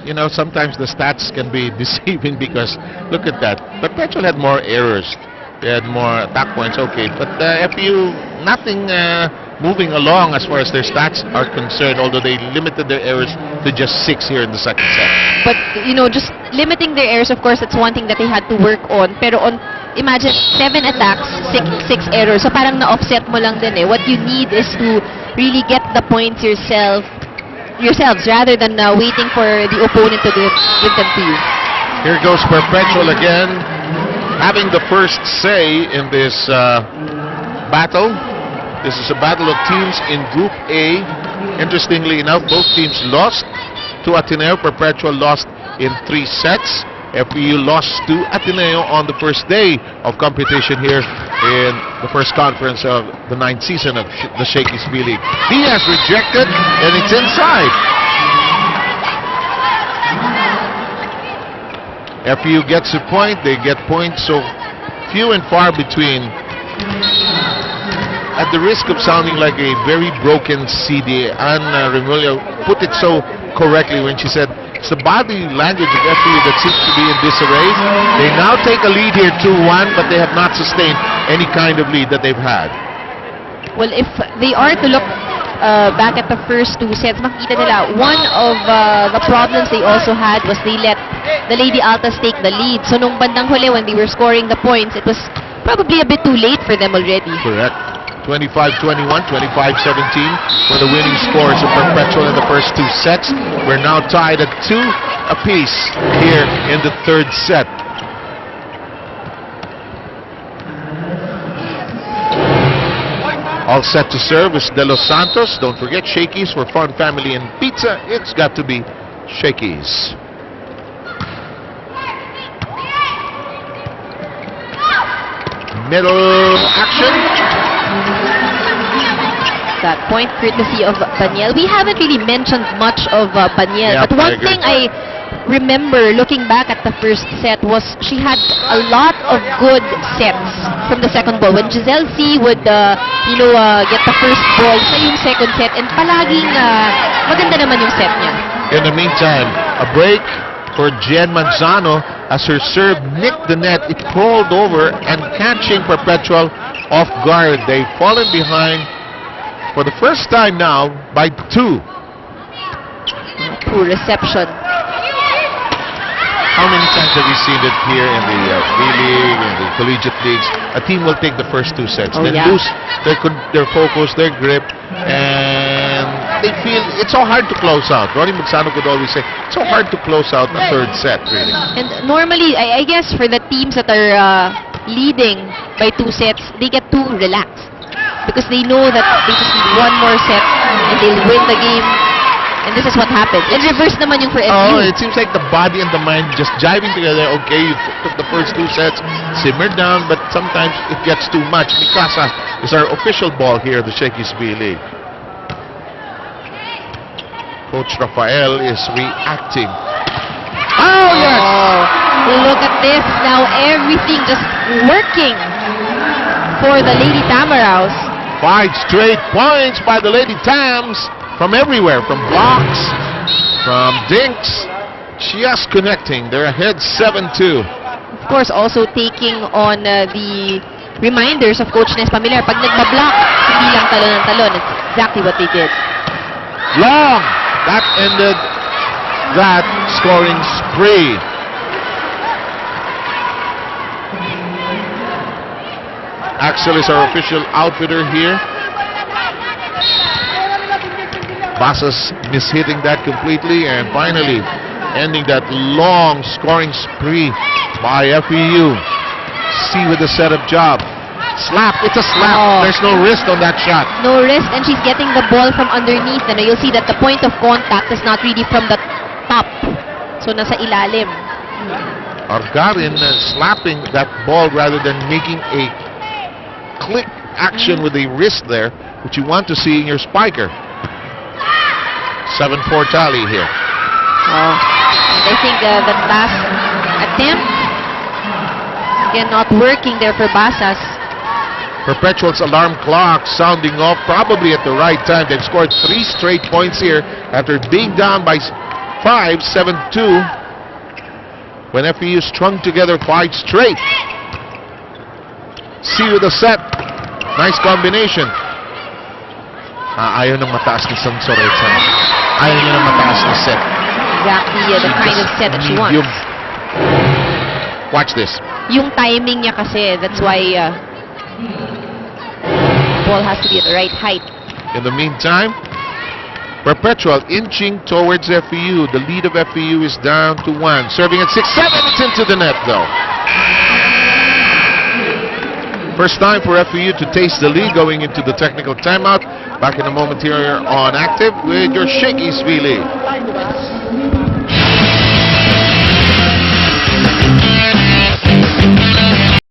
you know, sometimes the stats can be deceiving because look at that. Perpetual had more errors. They had more attack points, okay. But FEU, nothing moving along as far as their stats are concerned, although they limited their errors to just 6 here in the second set. But, you know, just limiting their errors, of course, that's one thing that they had to work on. Pero imagine, 7 attacks, 6 errors. So parang na-offset mo lang din eh. What you need is to really get the points yourselves rather than waiting for the opponent to give them to you. Here goes Perpetual again, having the first say in this battle. This is a battle of teams in Group A. Interestingly enough, both teams lost to Ateneo. Perpetual lost in 3 sets. FEU lost to Ateneo on the first day of competition here in the first conference of the 9th season of the Shakey's B-League. Diaz rejected, and it's inside. FEU gets a point. They get points so few and far between. At the risk of sounding like a very broken CD, Anna Remulla put it so correctly when she said, it's the body language of FEU that seems to be in disarray. They now take a lead here 2-1, but they have not sustained any kind of lead that they've had. Well, if they are to look back at the first 2 sets, makikita nila, one of the problems they also had was they let the Lady Altas take the lead. So nung bandang huli, when they were scoring the points, it was probably a bit too late for them already. Correct. 25-21, 25-17 for the winning scores of Perpetual in the first 2 sets. We're now tied at 2 apiece here in the 3rd set. All set to serve is De Los Santos. Don't forget, Shakey's for fun, family, and pizza. It's got to be Shakey's. Middle action. That point courtesy of Baniel. We haven't really mentioned much of Baniel, Yeah, but one thing I remember looking back at the first set was she had a lot of good sets from the second ball. When Giselle C would, get the first ball sa yung second set, and palaging maganda naman yung set niya. In the meantime, a break for Jen Manzano as her serve nicked the net. It crawled over and catching Perpetual off guard. They've fallen behind for the first time now by 2. Poor reception. How many times have we seen it here in the B-League, in the collegiate leagues? A team will take the first 2 sets, then lose their focus, their grip, and they feel it's so hard to close out. Ronnie Magsano could always say, it's so hard to close out the 3rd set, really. And normally, I guess for the teams that are leading by 2 sets, they get too relaxed because they know that they just need one more set and they'll win the game. And this is what happened. In reverse naman yung for FEU. Oh, it seems like the body and the mind just jiving together. Okay, you took the first 2 sets, simmered down, but sometimes it gets too much. Mikasa is our official ball here at the Shakey's B-League. Coach Rafael is reacting. Oh, yes! Look at this. Now everything just working for the Lady Tamaraos. 5 straight points by the Lady Tams from everywhere, from blocks, from dinks, just connecting. They're ahead 7-2. Of course, also taking on the reminders of Coach Nes Pamilyar. Pag nagbablock, hindi lang talon ng talon. It's exactly what they did. Long! That ended that scoring spree. Axel is our official outfitter here. Basas mishitting that completely, and finally ending that long scoring spree by FEU. C with the setup job. Slap, it's a slap. Oh. There's no wrist on that shot. No wrist, and she's getting the ball from underneath. And you'll see that the point of contact is not really from the top. So nasa ilalim. Argarin slapping that ball rather than making a click action with the wrist there, which you want to see in your spiker. 7-4 tally here. Oh. And I think that last attempt, again, not working there for Basas. Perpetual's alarm clock sounding off probably at the right time. They've scored 3 straight points here after being down by 5, 7-2. When FEU strung together 5 straight. C with a set. Nice combination. Ayaw ng mataas ni Sansoreta. Ayaw niya ng mataas na set. Exactly, the kind of set that she wants. Watch this. Yung timing niya kasi, that's why ball has to be at the right height. In the meantime, Perpetual inching towards FEU. The lead of FEU is down to 1. Serving at 6-7. It's into the net, though. First time for FEU to taste the lead going into the technical timeout. Back in a moment here on Active with your Shaky Svili.